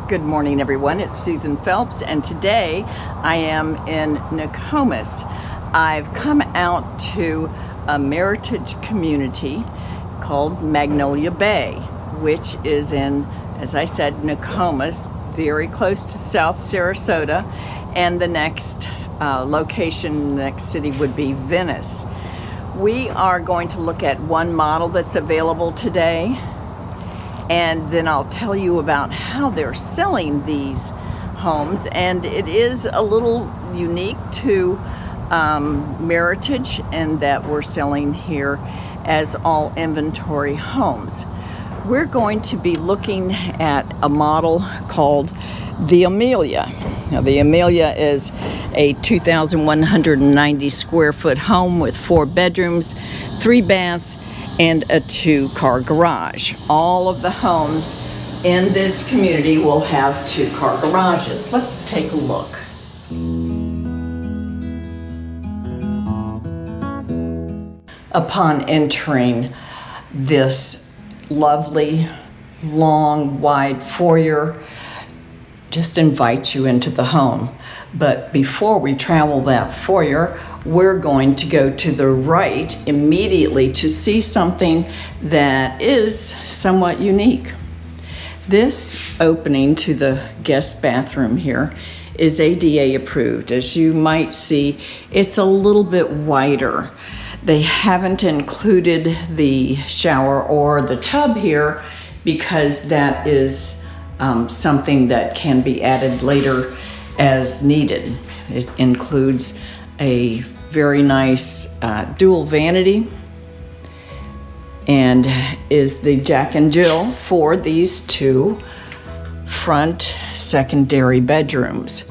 Good morning, everyone. It's Susan Phelps, and today I am in Nokomis. I've come out to a meritage community called Magnolia Bay, which is in, as I said, Nokomis, very close to South Sarasota, and the next location, the next city would be Venice. We are going to look at one model that's available today, and then I'll tell you about how they're selling these homes. And it is a little unique to Meritage in that we're selling here as all inventory homes. We're going to be looking at a model called the Emilia. Now, the Emilia is a 2,190 square foot home with 4 bedrooms, 3 baths, and a 2-car garage. All of the homes in this community will have 2-car garages. Let's take a look. Upon entering this lovely, long, wide foyer, just invites you into the home. But before we travel that foyer, we're going to go to the right immediately to see something that is somewhat unique. This opening to the guest bathroom here is ADA approved. As you might see, it's a little bit wider. They haven't included the shower or the tub here because that is something that can be added later as needed. It includes a very nice dual vanity and is the Jack and Jill for these 2 front secondary bedrooms.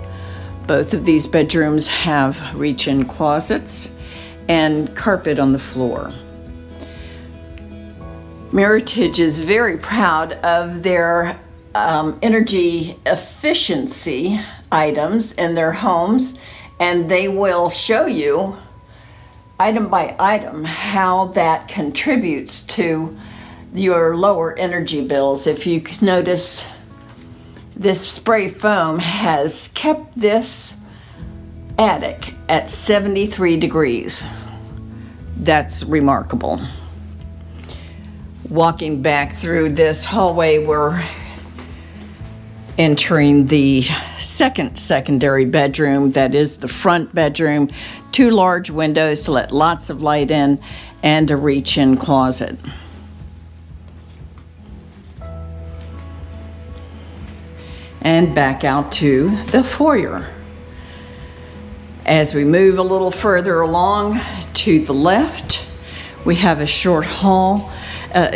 Both of these bedrooms have reach-in closets and carpet on the floor. Meritage is very proud of their energy efficiency items in their homes, and they will show you item by item how that contributes to your lower energy bills. If you notice, this spray foam has kept this attic at 73 degrees. That's remarkable. Walking back through this hallway, we're entering the second secondary bedroom. That is the front bedroom. 2 large windows to let lots of light in and a reach-in closet. And back out to the foyer. As we move a little further along to the left, we have a short hall,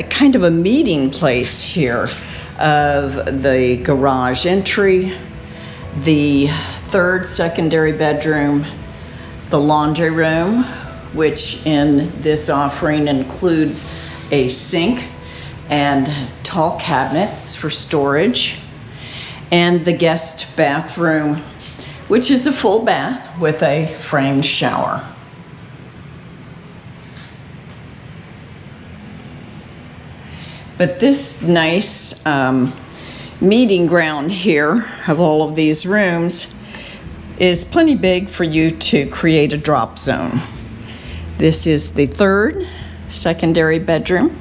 kind of a meeting place here of the garage entry, the 3rd secondary bedroom, the laundry room, which in this offering includes a sink and tall cabinets for storage, and the guest bathroom, which is a full bath with a framed shower. But this nice meeting ground here of all of these rooms is plenty big for you to create a drop zone. This is the 3rd secondary bedroom,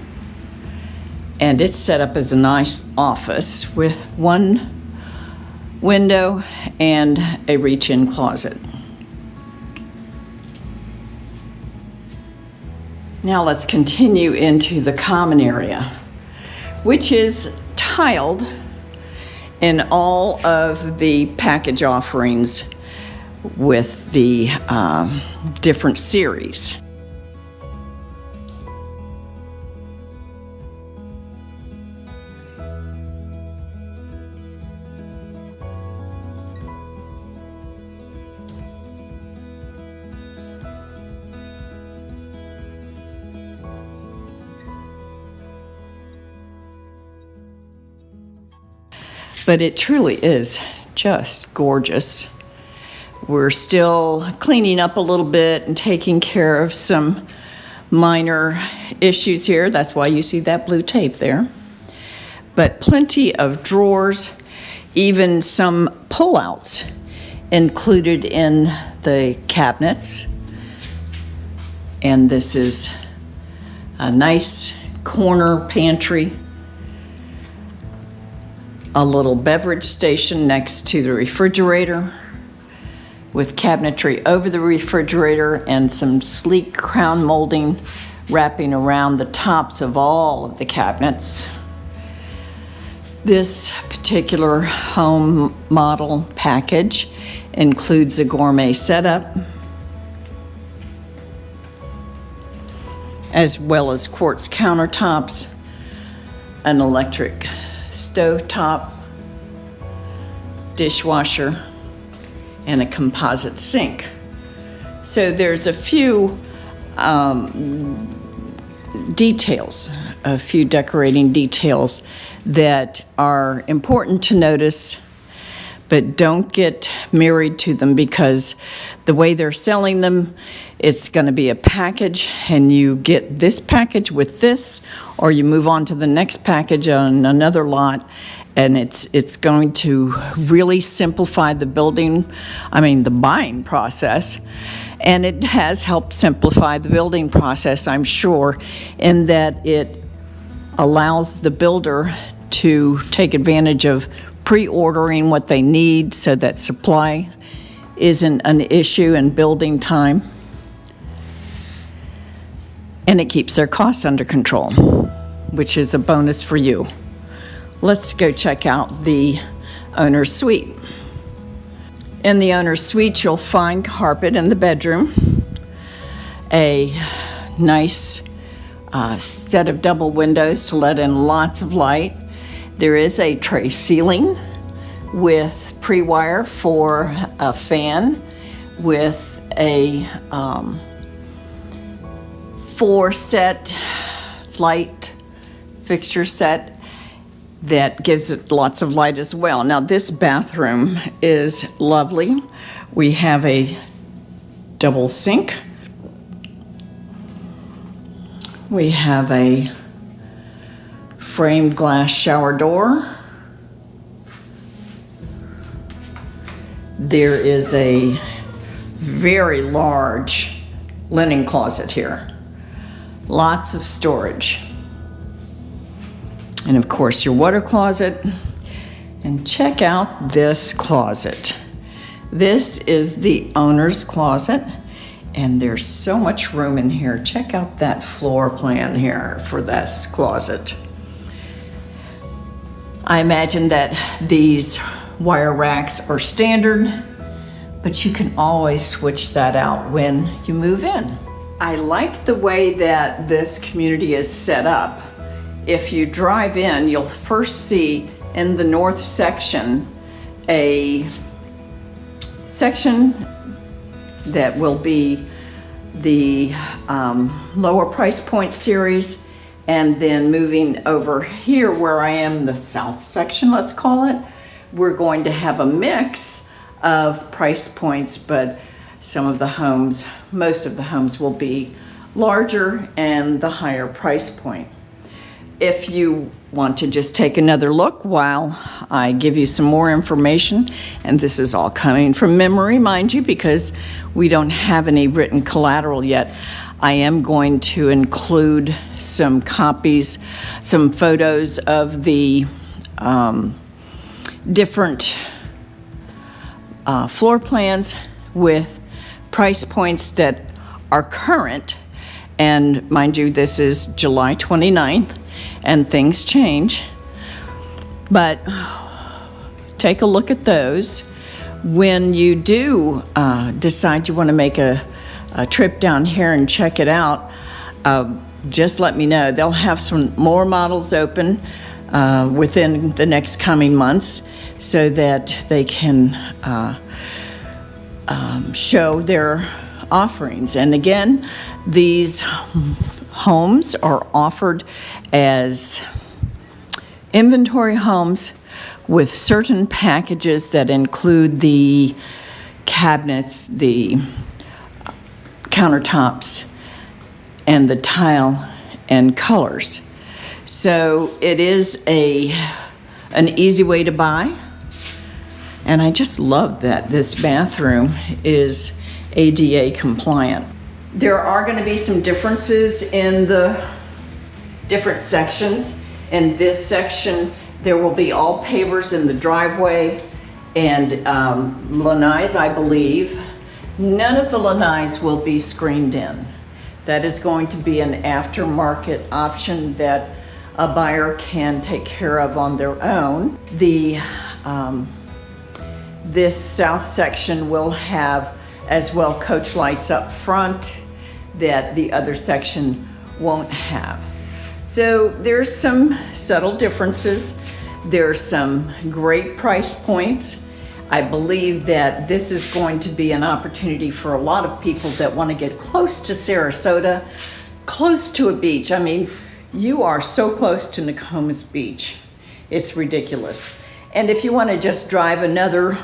and it's set up as a nice office with 1 window and a reach-in closet. Now let's continue into the common area, which is tiled in all of the package offerings with the different series. But it truly is just gorgeous. We're still cleaning up a little bit and taking care of some minor issues here. That's why you see that blue tape there. But plenty of drawers. even some pull-outs included in the cabinets. And this is a nice corner pantry, a little beverage station next to the refrigerator with cabinetry over the refrigerator and some sleek crown molding wrapping around the tops of all of the cabinets. This particular home model package includes a gourmet setup, as well as quartz countertops, an electric stovetop, dishwasher, and a composite sink. So there's a few details, a few decorating details that are important to notice, but don't get married to them, because the way they're selling them, it's going to be a package, and you get this package with this, or you move on to the next package on another lot, and it's going to really simplify the buying process. And it has helped simplify the building process, I'm sure, in that it allows the builder to take advantage of pre-ordering what they need so that supply isn't an issue in building time. And it keeps their costs under control, which is a bonus for you. Let's go check out the owner's suite. In the owner's suite, you'll find carpet in the bedroom, a nice set of double windows to let in lots of light. There is a tray ceiling with pre-wire for a fan with a 4-set light fixture set that gives it lots of light as well. Now, this bathroom is lovely. We have a double sink. We have a framed glass shower door. There is a very large linen closet here. Lots of storage. And of course, your water closet. And check out this closet. This is the owner's closet, and there's so much room in here. Check out that floor plan here for this closet. I imagine that these wire racks are standard, but you can always switch that out when you move in. I like the way that this community is set up. If you drive in, you'll first see in the north section a section that will be the lower price point series, and then moving over here where I am, the south section, let's call it, we're going to have a mix of price points, but some of the homes, most of the homes will be larger and the higher price point. If you want to just take another look while I give you some more information, and this is all coming from memory, mind you, because we don't have any written collateral yet, I am going to include some copies, some photos of the different floor plans with price points that are current. And mind you, this is July 29th. And things change, but take a look at those. When you do decide you want to make a trip down here and check it out, just let me know. They'll have some more models open within the next coming months so that they can show their offerings. And again, these homes are offered as inventory homes with certain packages that include the cabinets, the countertops, and the tile and colors. So it is an easy way to buy. And I just love that this bathroom is ADA compliant. There are going to be some differences in the different sections. In this section, there will be all pavers in the driveway and lanais, I believe. None of the lanais will be screened in. That is going to be an aftermarket option that a buyer can take care of on their own. This south section will have as well coach lights up front that the other section won't have. So there's some subtle differences. There's some great price points. I believe that this is going to be an opportunity for a lot of people that want to get close to Sarasota, close to a beach. I mean, you are so close to Nokomis Beach. It's ridiculous. And if you want to just drive another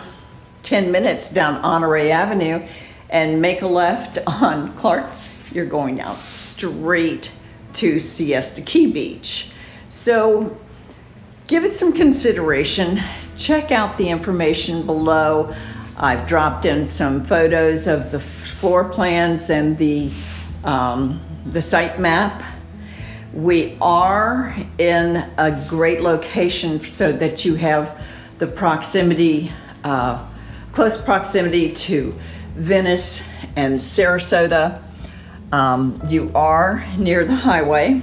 10 minutes down Honore Avenue and make a left on Clark, you're going out straight to Siesta Key Beach. So give it some consideration. Check out the information below. I've dropped in some photos of the floor plans and the site map. We are in a great location so that you have the proximity, close proximity to Venice and Sarasota. You are near the highway,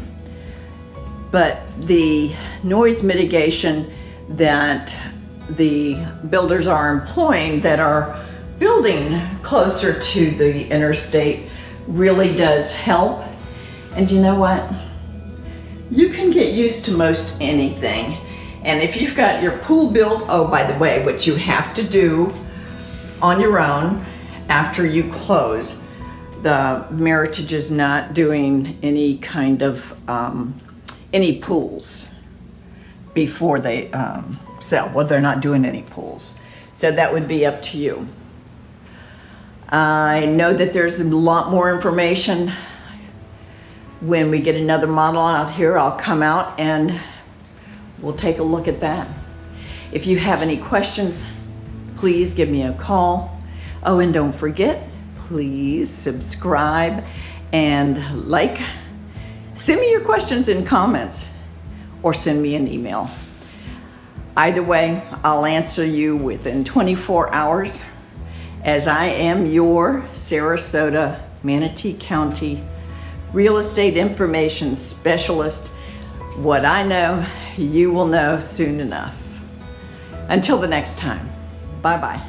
but the noise mitigation that the builders are employing that are building closer to the interstate really does help. And you know what? You can get used to most anything. And if you've got your pool built, oh, by the way, what you have to do on your own after you close, the Meritage is not doing any kind of, any pools before they sell. Well, they're not doing any pools. So that would be up to you. I know that there's a lot more information. When we get another model out here, I'll come out and we'll take a look at that. If you have any questions, please give me a call. Oh, and don't forget, please subscribe and like. Send me your questions in comments or send me an email. Either way, I'll answer you within 24 hours, as I am your Sarasota, Manatee County real estate information specialist. What I know, you will know soon enough. Until the next time, bye-bye.